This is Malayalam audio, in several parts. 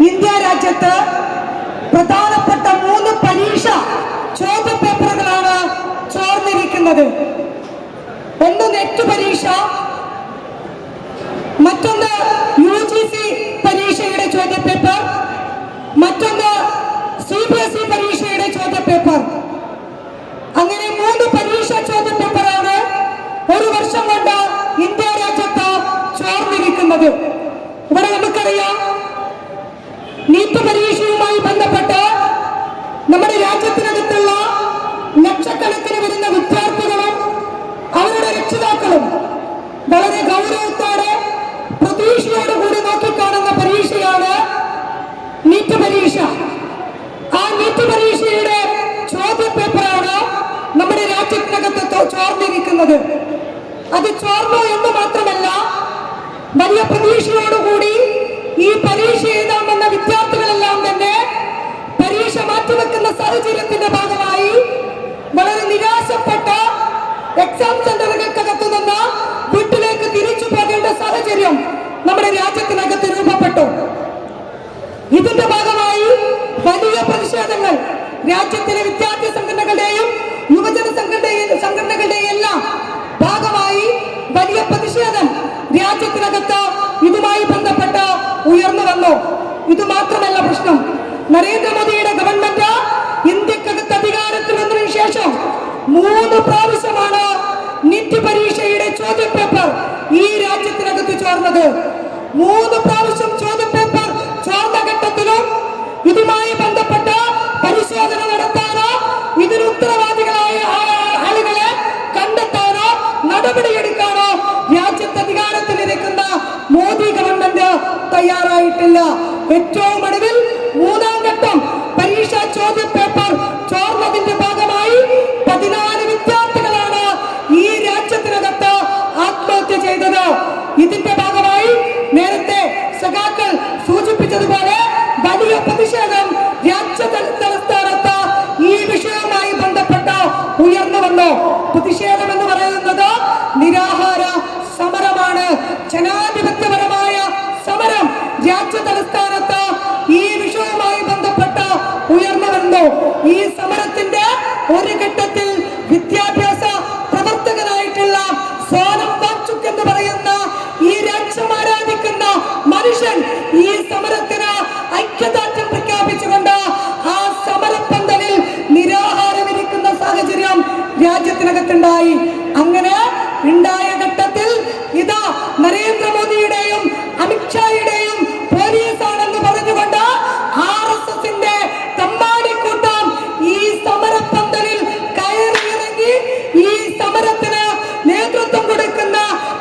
ഇന്ത്യ രാജ്യത്ത് പ്രധാനപ്പെട്ട 3 പരീക്ഷ ചോദ്യപേപ്പറുകളാണ് ചോർന്നിരിക്കുന്നത്. ഒന്ന് നെറ്റ് പരീക്ഷ, മറ്റൊന്ന് UGC പരീക്ഷയുടെ ചോദ്യപേപ്പർ, മറ്റൊന്ന് CBSE പരീക്ഷയുടെ ചോദ്യപേപ്പർ. അങ്ങനെ 3 പരീക്ഷ ചോദ്യപേപ്പറാണ് ഒരു വർഷം കൊണ്ട് ഇന്ത്യ രാജ്യത്ത് ചോർന്നിരിക്കുന്നത്. ഇവിടെ നമുക്കറിയാം, നീറ്റ് പരീക്ഷയുമായി ബന്ധപ്പെട്ട് നമ്മുടെ രാജ്യത്തിനകത്തുള്ള ലക്ഷക്കണക്കിന് വരുന്ന വിദ്യാർത്ഥികളും അവരുടെ രക്ഷിതാക്കളും വളരെ ഗൗരവത്തോടെ പ്രതീക്ഷയോടുകൂടി നോക്കിക്കാണുന്ന പരീക്ഷയാണ് നീറ്റ് പരീക്ഷ. ആ നീറ്റ് പരീക്ഷയുടെ ചോദ്യപേപ്പറാണ് നമ്മുടെ രാജ്യത്തിനകത്ത് ചോർന്നിരിക്കുന്നത്. അത് ചോർന്നു എന്ന് മാത്രമല്ല, വലിയ പ്രതീക്ഷയോടുകൂടി ഈ പരീക്ഷ എഴുതാമെന്ന വിദ്യാർത്ഥികളെല്ലാം തന്നെ പരീക്ഷ മാറ്റിവെക്കുന്ന സാഹചര്യത്തിന്റെ ഭാഗമായി വളരെ നിരാശപ്പെട്ട എക്സാം സെന്ററുകൾക്കകത്തു നിന്ന് വീട്ടിലേക്ക് തിരിച്ചു പോകേണ്ട സാഹചര്യം നമ്മുടെ രാജ്യത്തിനകത്ത് രൂപപ്പെട്ടു. ഇതിന്റെ ഭാഗമായി വലിയ പ്രതിഷേധങ്ങൾ രാജ്യത്തിലെ വിദ്യാർത്ഥി സംഘടനകളുടെയും യുവജന സംഘടനകളുടെയും എല്ലാം ഭാഗമായി വലിയ പ്രതിഷേധം രാജ്യത്തിനകത്ത് ഇതുമായി ബന്ധപ്പെട്ട് ഉയർന്നു വന്നു. ഇത് മാത്രമല്ല പ്രശ്നം, നരേന്ദ്രമോദിയുടെ ഗവൺമെന്റ് ഇന്ത്യക്കകത്ത് അധികാരത്തിൽ വന്നതിനു ശേഷം 3 പ്രാവശ്യമാണ് നീറ്റ് പരീക്ഷയുടെ ചോദ്യപേപ്പർ ഈ രാജ്യത്തിനകത്ത് ചോർന്നത്. 3 പ്രാവശ്യം ചോദ്യപേപ്പർ ചോർന്ന ഘട്ടത്തിലും ഇതുമായി ബന്ധപ്പെട്ട പരിശോധന നടത്താനോ ഇതിന് ഉത്തരവാദികളായ ആളുകളെ കണ്ടെത്താനോ നടപടിയെടുക്കാനോ രാജ്യത്ത് അധികാരത്തിലിരിക്കുന്ന മോദി ഗവൺമെന്റ് തയ്യാറായിട്ടില്ല. ഏറ്റവും ഒടുവിൽ 3ാം ഘട്ടം പരീക്ഷാ ചോദ്യപേപ്പർ ചോർന്നതിന്റെ ഭാഗമായി 14 വിദ്യാർത്ഥികളാണ് ഈ രാജ്യത്തിനകത്ത് ആത്മഹത്യ ചെയ്തത്. ഇതിന്റെ ഭാഗമായി നേരത്തെ സഖാക്കൾ സൂചിപ്പിച്ചതുപോലെ വലിയ പ്രതിഷേധം രാജ്യ തലസ്ഥാനത്ത് ഈ വിഷയവുമായി ബന്ധപ്പെട്ട് ഉയർന്നു വന്നു. പ്രതിഷേധം എന്ന് പറയുന്നത് നിരാഹാര സമരമാണ്, ജനാധിപത്യപരമായ സമരം രാജ്യ തലസ്ഥാനത്ത് ഈ വിഷയവുമായി ബന്ധപ്പെട്ട് ഉയർന്നു വന്നു. ഈ സമരത്തിന്റെ ഒരു ഘട്ടത്തിൽ വിദ്യാഭ്യാസ പ്രവർത്തകനായിട്ടുള്ള സോനം വാങ്ചുക് എന്ന് പറയുന്ന ഈ രാജ്യം ആരാധിക്കുന്ന മനുഷ്യൻ ഈ സമരത്തിന് ഐക്യദാർഢ്യം പ്രഖ്യാപിച്ചുകൊണ്ട് ആ സമരപ്പന്തലിൽ നിരാഹാരമിരിക്കുന്ന സാഹചര്യം രാജ്യത്തിനകത്തുണ്ടായി. അങ്ങനെ ഉണ്ടായ ഘട്ടത്തിൽ ഇതാ നരേന്ദ്രമോദിയുടെയും അമിത്ഷായുടെയും പോലീസാണെന്ന് പറഞ്ഞുകൊണ്ട് RSSന്റെ തമ്മാടിക്കൂട്ടം ഈ സമരപ്പന്തലിൽ കയറിയിറങ്ങി ഈ സമരത്തിന് നേതൃത്വം കൊടുക്കുന്ന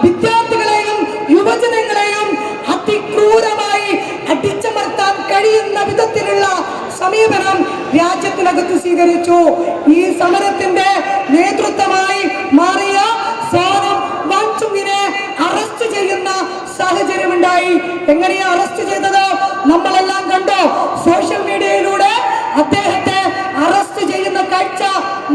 വിദ്യാർത്ഥികളെയും യുവജനങ്ങളെയും അതിക്രൂരമായി അടിച്ചമർത്താൻ കഴിയുന്ന വിധത്തിലുള്ള സമീപനം രാജ്യത്തിനകത്ത് സ്വീകരിച്ചു. ഈ സമരത്തിന്റെ നേതൃത്വമായി മാറിയ സോനം വാങ്ചുകിനെ അറസ്റ്റ് ചെയ്യുന്ന സാഹചര്യമുണ്ടായി. എങ്ങനെയാ അറസ്റ്റ് ചെയ്തത് നമ്മളെല്ലാം കണ്ടു. സോഷ്യൽ മീഡിയയിലൂടെ അദ്ദേഹത്തെ അറസ്റ്റ് ചെയ്യുന്ന കാഴ്ച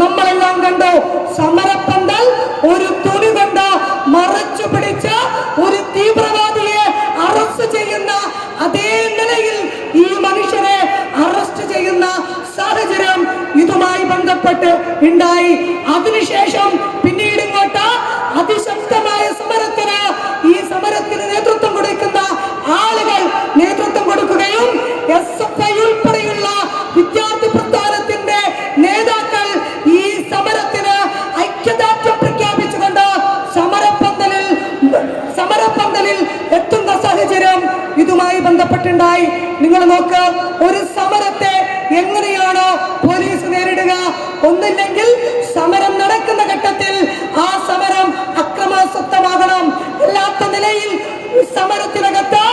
നമ്മളെല്ലാം കണ്ടു. സമരപ്പന്തൽ ഒരു തുണി കൊണ്ട് മറച്ചു പിടിച്ച ഒരു തീവ്രവാദിയെ അറസ്റ്റ് ചെയ്യുന്ന അതേ നിലയിൽ ഈ മനുഷ്യനെ അറസ്റ്റ് ചെയ്യുന്ന സാഹചര്യം ഇതുമായി ബന്ധപ്പെട്ട് ഉണ്ടായി. അതിനുശേഷം പിന്നീട് ഇങ്ങോട്ട് അതിശക്തമായ സമരത്തിന് ഈ സമരത്തിന് നേതൃത്വം കൊടുക്കുന്ന ആളുകൾ നേതൃത്വം കൊടുക്കുകയും SFI ഉൾപ്പെടെയുള്ള വിദ്യാർത്ഥി പ്രസ്ഥാനത്തിന്റെ നേതാക്കൾ ഈ സമരത്തിന് ഐക്യദാർഢ്യം പ്രഖ്യാപിച്ചുകൊണ്ട് സമരപ്പന്തലിൽ എത്തുന്ന സാഹചര്യം ഇതുമായി ബന്ധപ്പെട്ടുണ്ടായി. നിങ്ങൾ നോക്ക്, ഒരു സമരത്തെ എങ്ങനെയാണ് പോലീസ് നേരിടുക? ഒന്നില്ലെങ്കിൽ സമരം നടക്കുന്ന ഘട്ടത്തിൽ ആ സമരം അക്രമാസക്തമാകണം. അല്ലാത്ത നിലയിൽ സമരത്തിനകത്ത്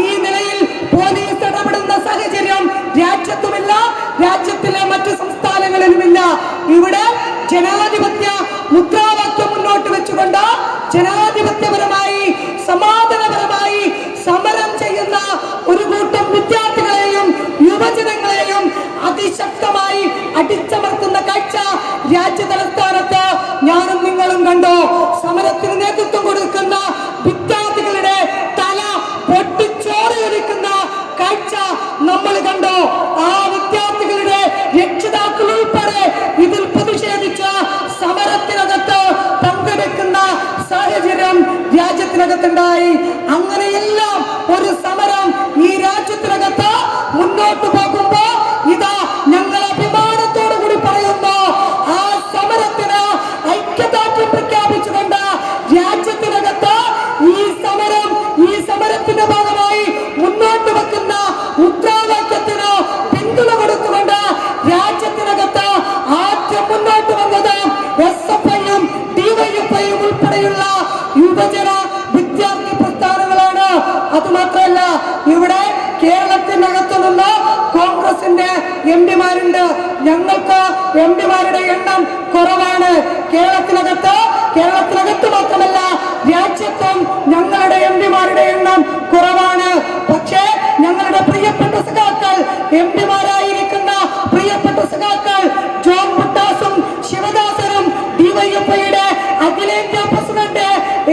ഈ നിലയിൽ പോലീസ് ഇടപെടുന്ന സാഹചര്യം രാജ്യത്തുമില്ല, രാജ്യത്തിലെ മറ്റു സംസ്ഥാനങ്ങളിലുമില്ല. ഇവിടെ ജനാധിപത്യ മുദ്രാവാക്യം മുന്നോട്ട് വെച്ചുകൊണ്ട് ജനാധിപത്യപരമായി സമാധാനപരമായി സമരം ചെയ്യുന്ന നമ്മൾ കണ്ടോ ആ വിദ്യാർത്ഥികളുടെ രക്ഷിതാക്കൾ ഉൾപ്പെടെ ഇതിൽ പ്രതിഷേധിച്ച സമരത്തിനകത്ത് പങ്കെടുക്കുന്ന സാഹചര്യം രാജ്യത്തിനകത്തുണ്ടായി. അങ്ങനെയെല്ലാം ഒരു സമരം ഈ രാജ്യത്തിനകത്ത് മുന്നോട്ട് പോകുമ്പോ ഇതാ ഞങ്ങൾ അഭിമാനത്തോടു കൂടി പറയുന്നു, ആ സമരത്തിന് ഐക്യദാർഢ്യം പ്രഖ്യാപിച്ചുകൊണ്ട് രാജ്യത്തിനകത്ത് ഈ സമരത്തിന്റെ ഭാഗമായി മുന്നോട്ട് വെക്കുന്ന മുദ്രാവാക്യത്തിന് പിന്തുണ കൊടുത്തുകൊണ്ട് രാജ്യത്തിനകത്ത് ആദ്യം മുന്നോട്ട് വന്നത് SFIയും DYFIയും ഉൾപ്പെടെയുള്ള യുവജന വിദ്യാർത്ഥി പ്രസ്ഥാനങ്ങളാണ്. അതുമാത്രമല്ല, ഇവിടെ കേരളത്തിനകത്തു നിന്ന് കോൺഗ്രസിന്റെ MPമാരുണ്ട്. ഞങ്ങൾക്ക് MPമാരുടെ എണ്ണം കുറവാണ്. കേരളത്തിനകത്ത് മാത്രമല്ല രാജ്യത്തും ഞങ്ങളുടെ MPമാരുടെ എണ്ണം കുറവാണ്. പക്ഷേ ഞങ്ങളുടെ പ്രിയപ്പെട്ട സഖാക്കൾ, MPമാരായിരിക്കുന്ന പ്രിയപ്പെട്ട സഖാക്കൾ ജോൺ ബ്രിട്ടാസും ശിവദാസനും DYFIയുടെ അഖിലേന്ത്യാ പ്രസിഡന്റ്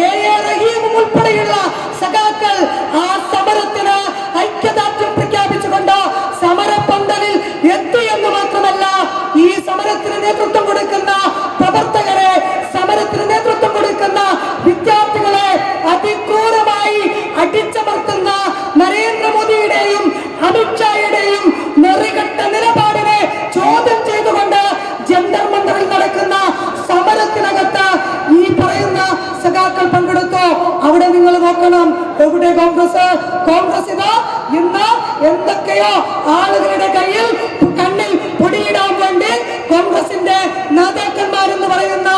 A.A. റഹീമും ഉൾപ്പെടെയുള്ള സഖാക്കൾ ആ സമരത്തിന് ഐക്യദാർഢ്യം പ്രഖ്യാപിച്ചുകൊണ്ട് സമരപന്തലിൽ എത്തി എന്ന് മാത്രമല്ല, ഈ സമരത്തിന് നേതൃത്വം കൊടുക്കുന്ന പ്രവർത്തകരെ, സമരത്തിന് നേതൃത്വം കൊടുക്കുന്ന വിദ്യാർത്ഥികളെ അതിക്രൂരമായി അടിച്ചമർത്തുന്ന നരേന്ദ്രമോദിയുടെയും അമിത്ഷായുടെയും നെറികെട്ട നിലപാടിനെ ചോദ്യം ചെയ്തുകൊണ്ട് ജന്തർ മന്ദറിൽ നടക്കുന്ന സമരത്തിനകത്ത് ഈ പറയുന്ന സഖാക്കൾ പങ്കെടുത്തു. അവിടെ നിങ്ങൾ നോക്കണം, എവിടെ കോൺഗ്രസ് ഇതാ ഇന്ന് എന്തൊക്കെയോ ആളുകളുടെ കണ്ണിൽ പൊടിയിടാൻ വേണ്ടി കോൺഗ്രസിന്റെ നേതാക്കന്മാരെന്ന് പറയുന്ന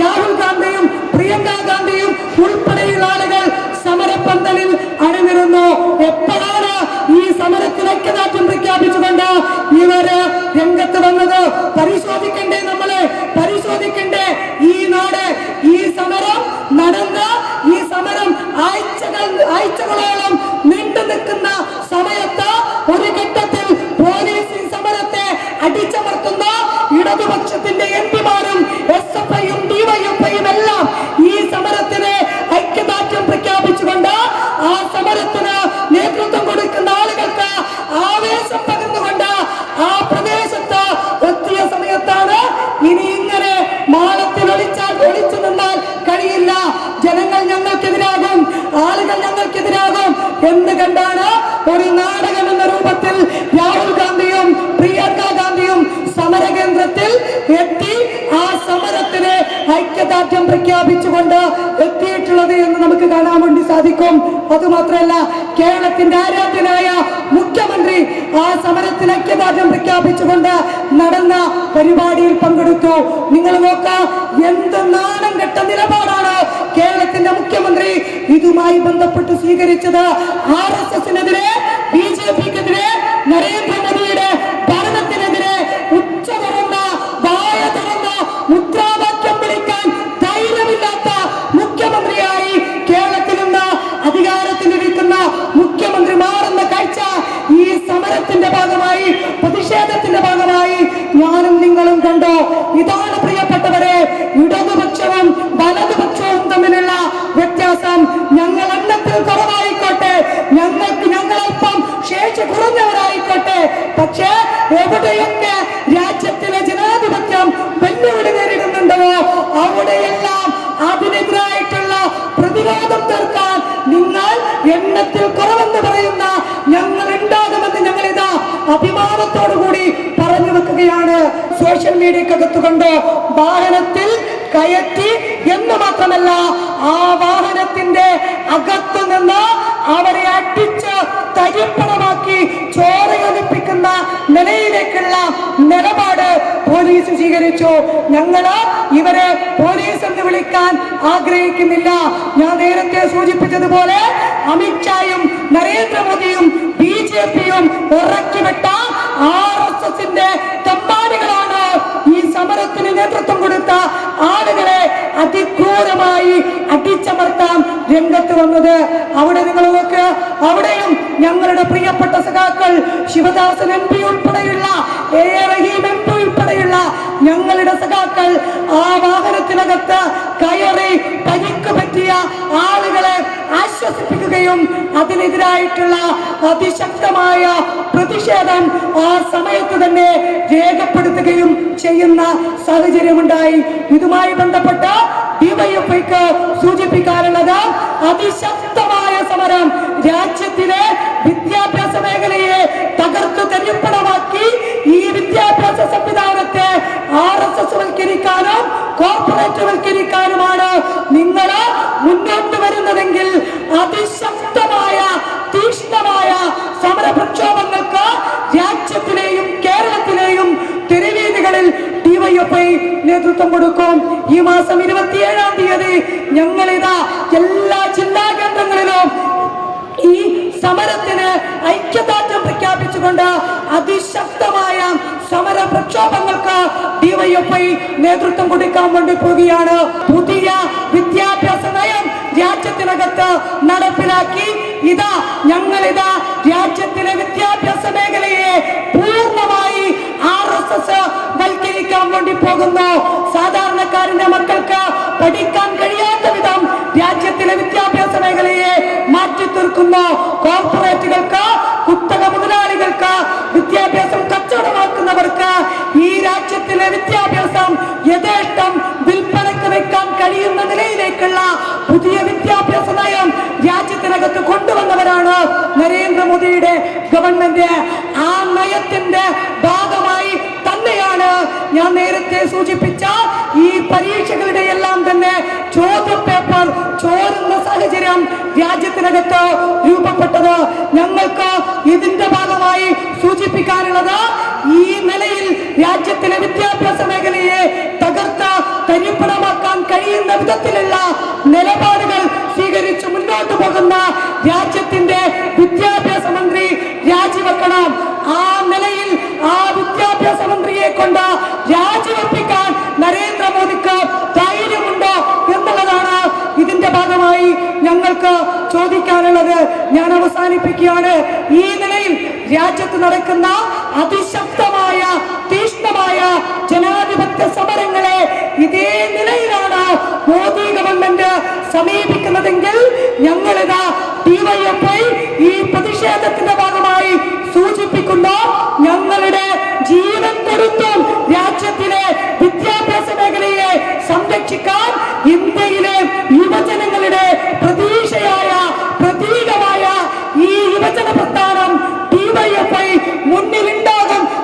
രാഹുൽ ഗാന്ധിയും പ്രിയങ്ക ഗാന്ധിയും ഉൾപ്പെടെയുള്ള ആളുകൾ സമരപന്തലിൽ അണിനിരുന്നു. എപ്പോഴാണ് ഈ സമരത്തിന് ഐക്യദാർഢ്യം പ്രഖ്യാപിച്ചുകൊണ്ട് ഇവര് രംഗത്ത് വന്നത്? പരിശോധിക്കണ്ടേ, നമ്മളെ പരിശോധിക്കണ്ടേ? ഈ നാട്, ഈ സമരം നടന്ന്, ഈ സമരം ആഴ്ചകളോളം നീണ്ടു നിൽക്കുന്ന സമയത്ത് ഒരു ഘട്ടത്തിൽ പോലീസ് ഈ സമരത്തെ അടിച്ചമർത്തുന്ന ഇടതുപക്ഷത്തിന്റെ MPമാരും SFIയും DYFIയും എല്ലാം ഈ സമരത്തിന് ഐക്യദാർഢ്യം പ്രഖ്യാപിച്ചുകൊണ്ട് ആ സമരത്തിന് നേതൃത്വം കൊടുക്കുന്ന ആളുകൾക്ക് ആവേശം പകർന്നുകൊണ്ട് ആ പ്രദേശത്ത് എത്തിയ സമയത്താണ് ഇനി ഇങ്ങനെ മാളത്തിൽ ഒളിച്ചു നിന്നാൽ കഴിയില്ല, ജനങ്ങൾ ഞങ്ങൾക്കെതിരാകും, ആളുകൾ ഞങ്ങൾക്കെതിരാകും എന്ന് കണ്ടാണ് ഒരു നാടകം എന്ന രൂപത്തിൽ രാഹുൽ ഗാന്ധിയും പ്രിയങ്ക ഗാന്ധിയും സമരകേന്ദ്രത്തിൽ എത്തി ആ സമരത്തിന് ഐക്യദാർഢ്യം പ്രഖ്യാപിച്ചുകൊണ്ട് എത്തിയിട്ടുള്ളത് എന്ന് നമുക്ക് കാണാൻ വേണ്ടി സാധിക്കും. അതുമാത്രമല്ല, കേരളത്തിന്റെ ആരാധ്യനായ മുഖ്യമന്ത്രി ആ സമരത്തിന് ഐക്യദാർഢ്യം പ്രഖ്യാപിച്ചുകൊണ്ട് നടന്ന പരിപാടിയിൽ പങ്കെടുത്തു. നിങ്ങൾ നോക്കാം, എന്ത് നാണം കെട്ട നിലപാടാണ് കേരളത്തിന്റെ മുഖ്യമന്ത്രി ഇതുമായി ബന്ധപ്പെട്ട് സ്വീകരിച്ചത്. RSSനെതിരെ, BJPക്കെതിരെ, നരേന്ദ്രമോദിയുടെ ഭരണത്തിനെതിരെ ഉച്ച തുറന്ന, വായ തുറന്ന മുദ്രാവാക്യം വിളിക്കാൻ ധൈര്യമില്ലാത്ത മുഖ്യമന്ത്രിയായി കേരളത്തിൽ നിന്ന് അധികാരത്തിലിരിക്കുന്ന മുഖ്യമന്ത്രി മാറുന്ന കാഴ്ച ഈ സമരത്തിന്റെ ഭാഗമായി, പ്രതിഷേധത്തിന്റെ ഭാഗമായി ഞാനും നിങ്ങളും കണ്ടു. ഇതാണ് പ്രിയപ്പെട്ടവരെ ഇടതുപക്ഷവും വലതുപക്ഷവും തമ്മിലുള്ള വ്യത്യാസം. ഞങ്ങൾ എണ്ണത്തിൽ കുറവായിക്കോട്ടെ, ഞങ്ങളൽപ്പം ശേഷി കുറഞ്ഞവരായിക്കോട്ടെ, പക്ഷേ എവിടെയൊക്കെ രാജ്യത്തിലെ ജനാധിപത്യം വെല്ലുവിളി നേരിടുന്നുണ്ടോ അവിടെയെല്ലാം അതിനെതിരായിട്ടുള്ള പ്രതിരോധം തീർക്കാൻ നിങ്ങൾ എണ്ണത്തിൽ കുറവെന്ന് പറയുന്ന ഞങ്ങൾ ഉണ്ടാകുമെന്ന് ഞങ്ങളിതാ അഭിമാനത്തോടുകൂടി പറഞ്ഞു വെക്കുകയാണ്. സോഷ്യൽ മീഡിയക്കകത്ത് കൊണ്ട് വാഹനത്തിൽ കയറ്റി എന്ന് മാത്രമല്ല, ആ വാഹനത്തിന്റെ അകത്തു നിന്ന് അവരെ അടിച്ച് തരിപ്പണമാക്കി ചോരയൊലിപ്പിക്കുന്ന നിലയിലേക്കുള്ള നിലപാട് പോലീസ് സ്വീകരിച്ചു. ഞങ്ങള് ഇവരെ പോലീസ് എന്ന് വിളിക്കാൻ ആഗ്രഹിക്കുന്നില്ല. ഞാൻ നേരത്തെ സൂചിപ്പിച്ചതുപോലെ അമിത്ഷായും നരേന്ദ്രമോദിയും BJPയും ഇറക്കിവിട്ട RSSന്റെ തമ്പാടികളാണ് ഈ സമരത്തിന് നേതൃത്വം കൊടുത്ത ആളുകളെ അതിക്രൂരമായി അടിച്ചമർത്താൻ രംഗത്ത് വന്നത്. അവിടെ നിങ്ങൾ നോക്ക്, അവിടെയും ഞങ്ങളുടെ പ്രിയപ്പെട്ട സഖാക്കൾ ശിവദാസൻ MP ഉൾപ്പെടെയുള്ള A.A. റഹീം MP ഉൾപ്പെടെയുള്ള ഞങ്ങളുടെ സഖാക്കൾ ആ വാഹനത്തിനകത്ത് കയറി പരിക്ക് പറ്റിയ ആളുകളെ ആശ്വസിപ്പിക്കുകയും അതിനെതിരായിട്ടുള്ള അതിശക്തമായ പ്രതിഷേധം ആ സമയത്ത് തന്നെ രേഖപ്പെടുത്തുകയും ചെയ്യുന്ന സാഹചര്യമുണ്ടായി. ഇതുമായി ബന്ധപ്പെട്ട ഡിവൈഎഫ്ഐക്ക് സൂചിപ്പിക്കാനുള്ളത് അതിശക്തമായ സമരം രാജ്യത്തിലെ വിദ്യാഭ്യാസ മേഖലയെ തകർത്തു തരിപ്പണമാക്കി ഈ വിദ്യാഭ്യാസ സംവിധാനത്തെ RSS വൽക്കരിക്കാനും കോർപ്പറേറ്റ് വൽക്കരിക്കാനുമാണ് നിങ്ങൾ മുന്നോട്ട് വരുന്നതെങ്കിൽ അതിശക്തമായ തീക്ഷ്ണമായ സമര പ്രക്ഷോഭങ്ങൾക്ക് രാജ്യത്തിലെയും കേരളത്തിലെയും തെരുവീതികളിൽ ഡിവൈഎഫ്ഐ നേതൃത്വം കൊടുക്കും. ഈ മാസം 27-ാം തീയതി ഞങ്ങളിതാ എല്ലാ ജില്ലാ കേന്ദ്രങ്ങളിലും ഈ സമരത്തിന് ഐക്യദാർഢ്യം പ്രഖ്യാപിച്ചുകൊണ്ട് അതിശക്തമായ സമര പ്രക്ഷോഭങ്ങൾക്ക് ഡിവൈഎഫ്ഐ നേതൃത്വം കൊടുക്കാൻ വേണ്ടി പോവുകയാണ്. പുതിയ വിദ്യാഭ്യാസ നയം രാജ്യത്തിനകത്ത് നടപ്പിലാക്കി ഞങ്ങളിതാ രാജ്യത്തിലെ വിദ്യാഭ്യാസ മേഖലയെ പൂർണ്ണമായി RSS വൽക്കരിക്കാൻ വേണ്ടി പോകുന്നു. സാധാരണക്കാരന്റെ മക്കൾക്ക് പഠിക്കാൻ കഴിയാത്ത വിധം രാജ്യത്തിലെ വിദ്യാഭ്യാസ മേഖലയെ മാറ്റി തീർക്കുന്നു. കോർപ്പറേറ്റുകൾക്ക്, കുത്തക മുതലാളികൾക്ക്, വിദ്യാഭ്യാസം കച്ചവടമാക്കുന്നവർക്ക് ഈ രാജ്യത്തിലെ വിദ്യാഭ്യാസം യഥേഷ്ടം വിൽപ്പനക്ക് വെക്കാൻ കഴിയുന്ന നിലയിലേക്കുള്ള പുതിയ വിദ്യാഭ്യാസ നയം രാജ്യത്തിനകത്ത് കൊണ്ടുവന്നവരാണ് നരേന്ദ്രമോദിയുടെ ഗവൺമെന്റ്. ആ നയത്തിന്റെ ഭാഗമായി തന്നെയാണ് ഞാൻ നേരത്തെ സൂചിപ്പിച്ച ഈ പരീക്ഷകളുടെ എല്ലാം തന്നെ ചോദ്യപേപ്പർ ചോരുന്ന സാഹചര്യം രാജ്യത്തിനകത്ത് രൂപപ്പെട്ടത്. ഞങ്ങൾക്ക് ഇതിന്റെ ഭാഗമായി സൂചിപ്പിക്കാനുള്ളത് ഈ നിലയിൽ രാജ്യത്തിലെ വിദ്യാഭ്യാസ മേഖലയെ തകർത്ത് തരിപ്പണമാക്കാൻ കഴിയുന്ന വിധത്തിലുള്ള നിലപാടുകൾ സ്വീകരിച്ച് മുന്നോട്ട് പോകുന്ന രാജ്യത്തിന്റെ വിദ്യാഭ്യാസ മന്ത്രി രാജിവെക്കണം. ആ നിലയിൽ ആ വിദ്യാഭ്യാസ മന്ത്രിയെ കൊണ്ട് രാജിവെപ്പിക്കാൻ നരേന്ദ്രമോദിക്ക് ധൈര്യമുണ്ടോ എന്നുള്ളതാണ് ഇതിന്റെ ഭാഗമായി ഞങ്ങൾക്ക് ചോദിക്കാനുള്ളത്. ഞാൻ അവസാനിപ്പിക്കുകയാണ്. ഈ നിലയിൽ രാജ്യത്ത് നടക്കുന്ന അതിശക്തമായ തീക്ഷ്ണമായ ജനാധിപത്യ സമരങ്ങളെ ഇതേ നിലയിലാണ് മോദി ഗവൺമെന്റ് സമീപിക്കുന്നതെങ്കിൽ ഞങ്ങളിതാ ഡിവൈഎഫ്ഐ ഈ പ്രതിഷേധത്തിന്റെ ഭാഗമായി